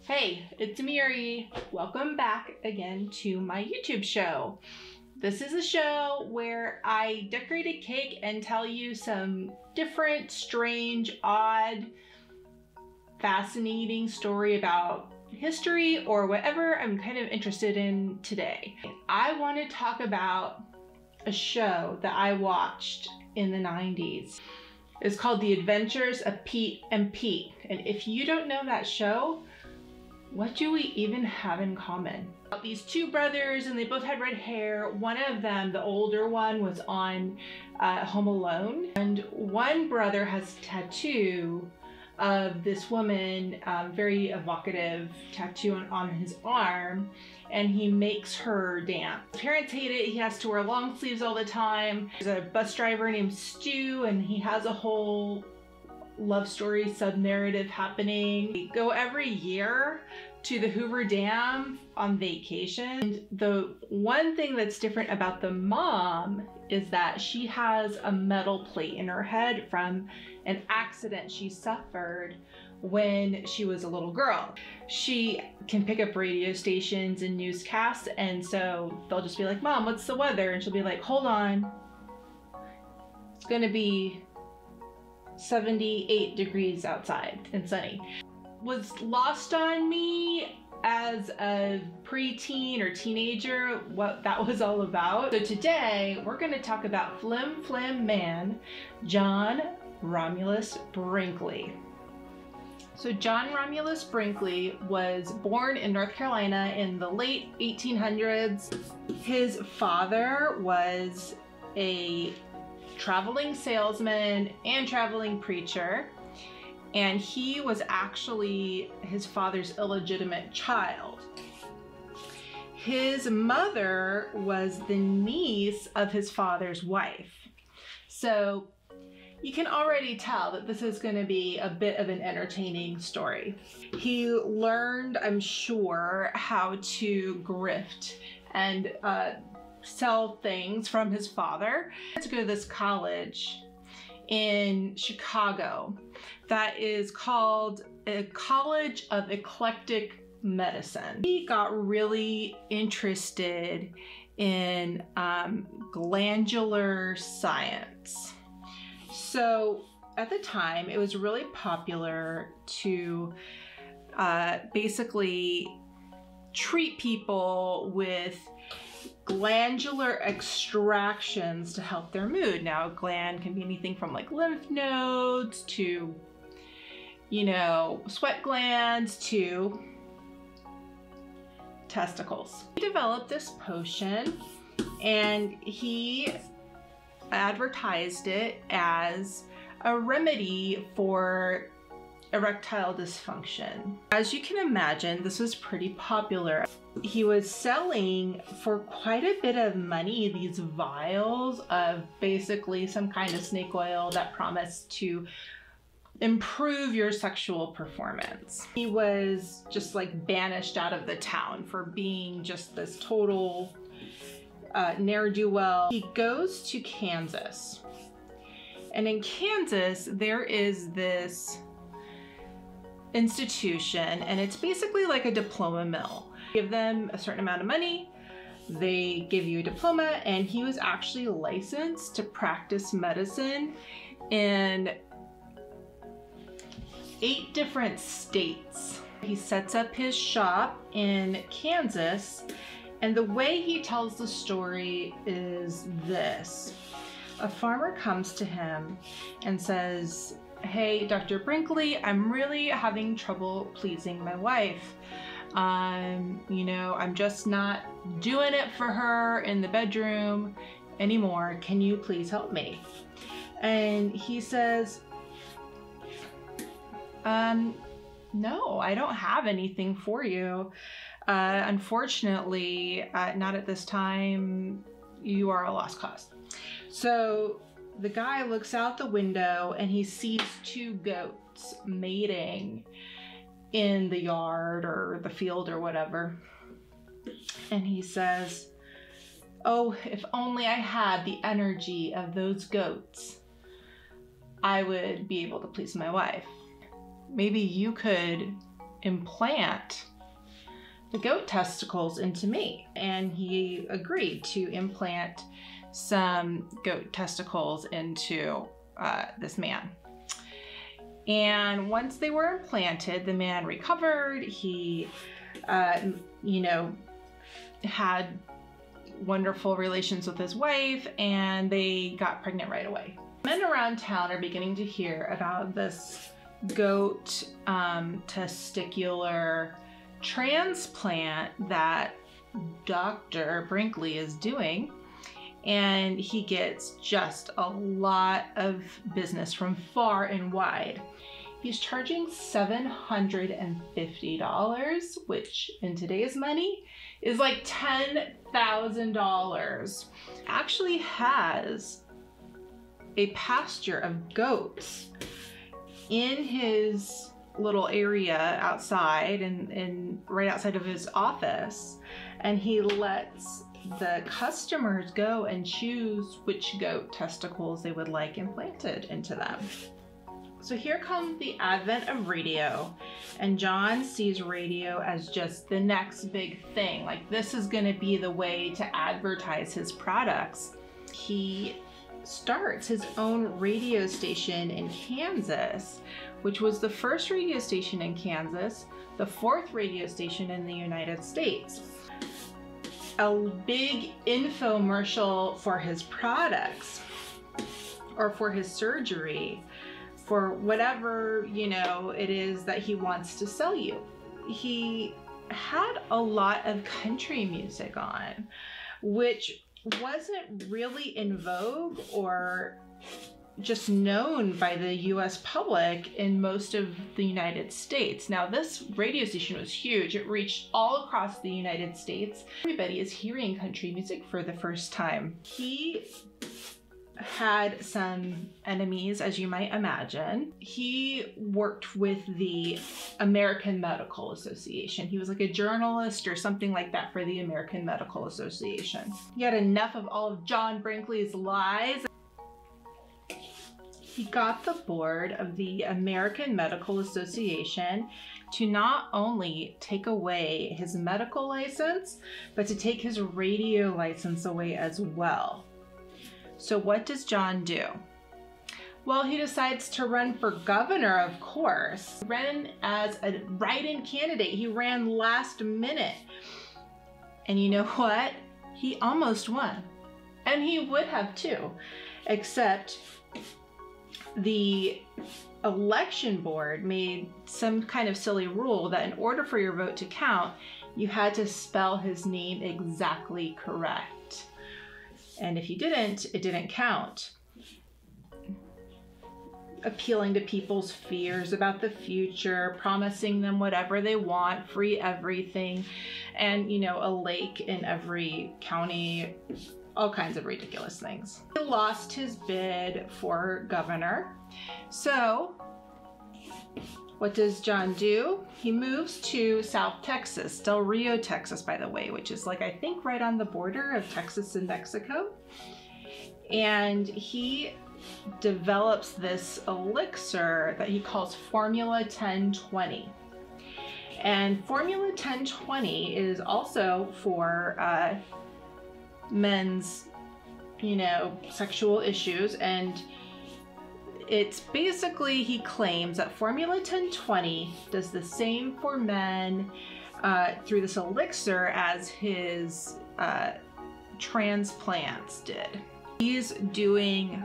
Hey, it's Miri. Welcome back again to my YouTube show. This is a show where I decorate a cake and tell you some different, strange, odd, fascinating story about history or whatever I'm kind of interested in today. I want to talk about a show that I watched in the 90s. It's called The Adventures of Pete and Pete. And if you don't know that show, what do we even have in common? These two brothers, and they both had red hair. One of them, the older one, was on Home Alone. And one brother has a tattoo of this woman, very evocative tattoo on his arm, and he makes her dance. His parents hate it. He has to wear long sleeves all the time. There's a bus driver named Stu, and he has a whole love story sub-narrative happening. We go every year to the Hoover Dam on vacation. And the one thing that's different about the mom is that she has a metal plate in her head from an accident she suffered when she was a little girl. She can pick up radio stations and newscasts, and so they'll just be like, "Mom, what's the weather?" And she'll be like, "Hold on, it's gonna be 78 degrees outside and sunny." Was lost on me as a preteen or teenager what that was all about. So today we're going to talk about Flim Flam Man, John Romulus Brinkley. So John Romulus Brinkley was born in North Carolina in the late 1800s. His father was a traveling salesman and traveling preacher, and he was actually his father's illegitimate child. His mother was the niece of his father's wife. So you can already tell that this is going to be a bit of an entertaining story. He learned, I'm sure, how to grift and sell things from his father. He had to go to this college in Chicago that is called a College of Eclectic Medicine. He got really interested in glandular science. So at the time, it was really popular to basically treat people with glandular extractions to help their mood. Now, a gland can be anything from like lymph nodes to, sweat glands to testicles. He developed this potion and he advertised it as a remedy for erectile dysfunction. As you can imagine, this was pretty popular. He was selling for quite a bit of money these vials of basically some kind of snake oil that promised to improve your sexual performance. He was just like banished out of the town for being just this total ne'er-do-well. He goes to Kansas, and in Kansas there is this institution, and it's basically like a diploma mill. Give them a certain amount of money, they give you a diploma, and he was actually licensed to practice medicine in 8 different states. He sets up his shop in Kansas, and the way he tells the story is this. A farmer comes to him and says, "Hey, Dr. Brinkley, I'm really having trouble pleasing my wife. I'm just not doing it for her in the bedroom anymore. Can you please help me?" And he says, "No, I don't have anything for you. Unfortunately, not at this time. You are a lost cause." So the guy looks out the window and he sees 2 goats mating in the yard or the field or whatever. And he says, "Oh, if only I had the energy of those goats, I would be able to please my wife. Maybe you could implant the goat testicles into me. And he agreed to implant some goat testicles into this man. And once they were implanted, the man recovered. He, had wonderful relations with his wife, and they got pregnant right away. Men around town are beginning to hear about this goat testicular transplant that Dr. Brinkley is doing, and he gets just a lot of business from far and wide. He's charging $750, which in today's money is like $10,000. Actually has a pasture of goats in his little area outside and right outside of his office, and he lets the customers go and choose which goat testicles they would like implanted into them. So here comes the advent of radio, and John sees radio as just the next big thing. Like, this is going to be the way to advertise his products. He starts his own radio station in Kansas, which was the first radio station in Kansas, the 4th radio station in the United States. A big infomercial for his products or for his surgery, for whatever, it is that he wants to sell you. He had a lot of country music on, which wasn't really in vogue or just known by the US public in most of the United States. Now, this radio station was huge. It reached all across the United States. Everybody is hearing country music for the first time. He had some enemies, as you might imagine. He worked with the American Medical Association. He was like a journalist or something like that for the American Medical Association. He had enough of all of John Brinkley's lies. He got the board of the American Medical Association to not only take away his medical license, but to take his radio license away as well. So what does John do? Well, he decides to run for governor, of course. He ran as a write-in candidate. He ran last minute. And you know what? He almost won. And he would have too, except the election board made some kind of silly rule that in order for your vote to count, you had to spell his name exactly correct. And if you didn't, it didn't count. Appealing to people's fears about the future, promising them whatever they want, free everything, and, a lake in every county, all kinds of ridiculous things. He lost his bid for governor. So what does John do? He moves to South Texas, Del Rio, Texas, by the way, which is I think right on the border of Texas and Mexico. And he develops this elixir that he calls Formula 1020. And Formula 1020 is also for men's, sexual issues. And it's basically, he claims that Formula 1020 does the same for men through this elixir as his transplants did. He's doing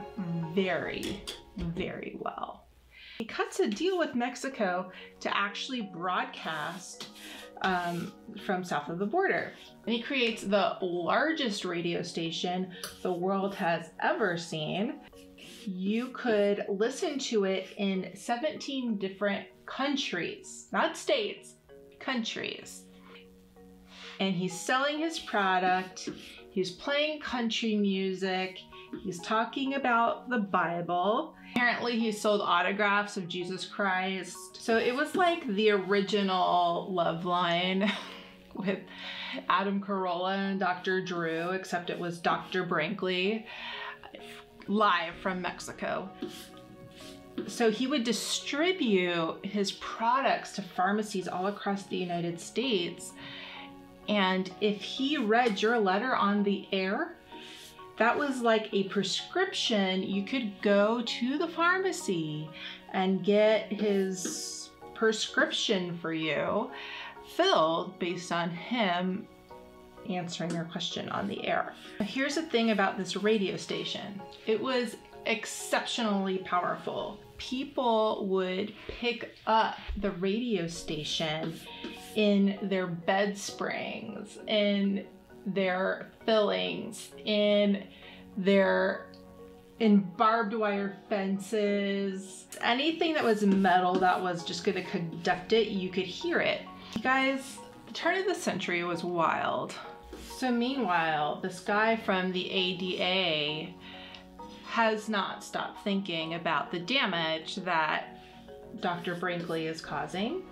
very, very well. He cuts a deal with Mexico to actually broadcast from south of the border. And he creates the largest radio station the world has ever seen. You could listen to it in 17 different countries, not states, countries. And he's selling his product. He's playing country music. He's talking about the Bible. Apparently he sold autographs of Jesus Christ. So it was like the original Loveline with Adam Carolla and Dr. Drew, except it was Dr. Brinkley, live from Mexico. So he would distribute his products to pharmacies all across the United States. And if he read your letter on the air, that was like a prescription. You could go to the pharmacy and get his prescription for you filled based on him answering your question on the air. Here's the thing about this radio station. It was exceptionally powerful. People would pick up the radio station in their bed springs, in their fillings, in barbed wire fences, anything that was metal that was just going to conduct it, you could hear it. You guys, the turn of the century was wild. So meanwhile, this guy from the ADA has not stopped thinking about the damage that Dr. Brinkley is causing.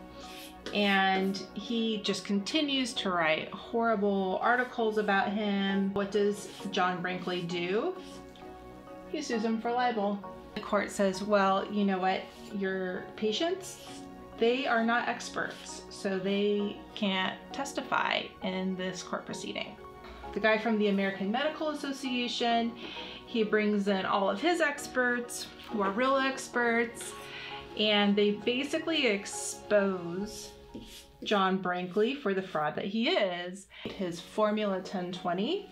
And he just continues to write horrible articles about him. What does John Brinkley do? He sues him for libel. The court says, well, you know what? Your patients, they are not experts, so they can't testify in this court proceeding. The guy from the American Medical Association, he brings in all of his experts who are real experts, and they basically expose John Brinkley for the fraud that he is. His Formula 1020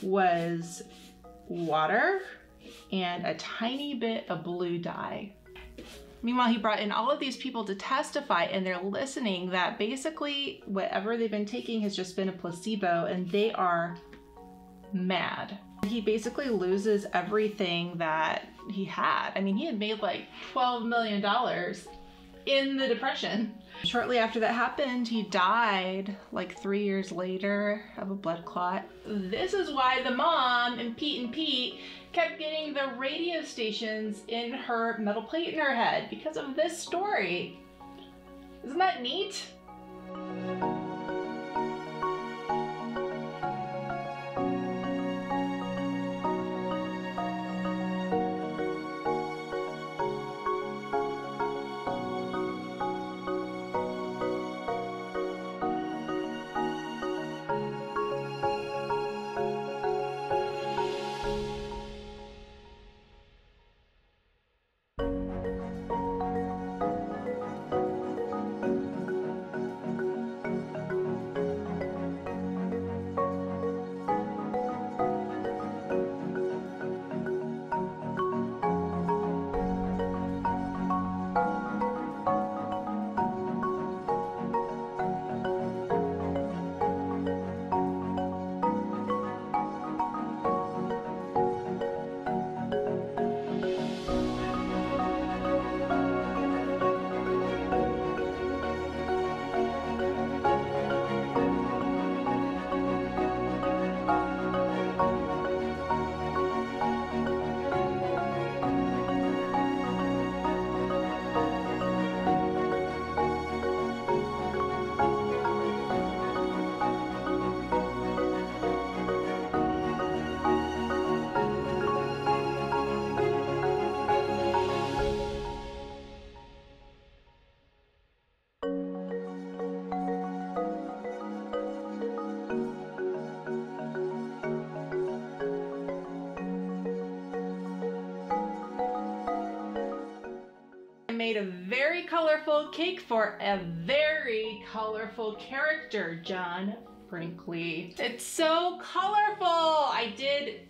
was water and a tiny bit of blue dye. Meanwhile, he brought in all of these people to testify, and they're listening that basically whatever they've been taking has just been a placebo, and they are mad. He basically loses everything that he had. I mean, he had made like $12 million in the Depression. Shortly after that happened, he died like 3 years later of a blood clot. This is why the mom and Pete kept getting the radio stations in her metal plate in her head because of this story. Isn't that neat? Made a very colorful cake for a very colorful character, John Brinkley. It's so colorful. I did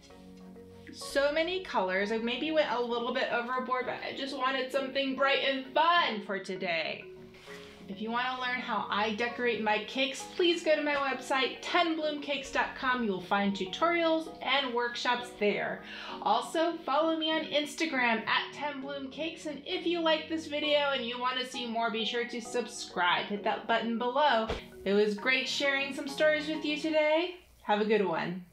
so many colors. I maybe went a little bit overboard, but I just wanted something bright and fun for today. If you want to learn how I decorate my cakes, please go to my website, 10bloomcakes.com. You'll find tutorials and workshops there. Also, follow me on Instagram at 10bloomcakes. And if you like this video and you want to see more, be sure to subscribe. Hit that button below. It was great sharing some stories with you today. Have a good one.